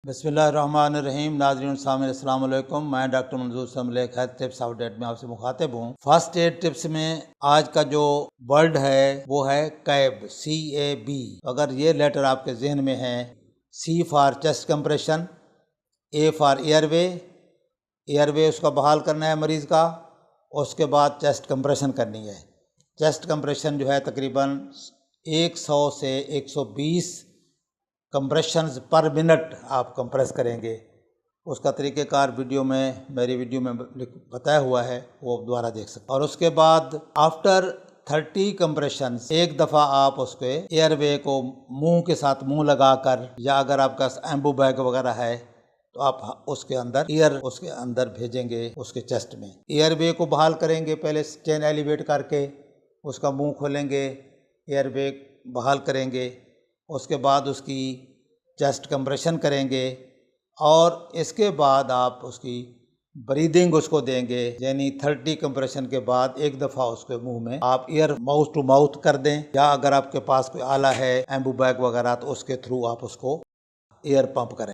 बिस्मिल्लाहिर्रहमानिर्रहीम। नाज़रीन सामिन अस्सलाम वालेकुम। मैं डॉक्टर मंजूर समलेख हेल्थ टिप्स अपडेट में आपसे मुखातिब हूँ। फर्स्ट एड टिप्स में आज का जो वर्ड है वो है कैब, CAB। अगर ये लेटर आपके जहन में है, C for chest compression, A for airway उसका बहाल करना है मरीज़ का, उसके बाद चेस्ट कंप्रेशन करनी है। चेस्ट कंप्रेशन जो है तकरीबन 100 से 120 कंप्रेशंस पर मिनट आप कंप्रेस करेंगे। उसका तरीक़ेकार मेरी वीडियो में बताया हुआ है, वो दोबारा देख सकते। और उसके बाद आफ्टर 30 कंप्रेशन एक दफ़ा आप उसके एयरवे को मुंह के साथ मुंह लगाकर, या अगर आपका एम्बू बैग वगैरह है तो आप उसके अंदर भेजेंगे उसके चेस्ट में। एयरवे को बहाल करेंगे, पहले चेन एलिवेट करके उसका मुंह खोलेंगे, एयरवे बहाल करेंगे, उसके बाद उसकी चेस्ट कंप्रेशन करेंगे और इसके बाद आप उसकी ब्रीदिंग उसको देंगे। यानी 30 कंप्रेशन के बाद एक दफ़ा उसके मुंह में आप ईयर माउथ टू माउथ कर दें, या अगर आपके पास कोई आला है एम्बू बैग वगैरह तो उसके थ्रू आप उसको एयर पंप करें।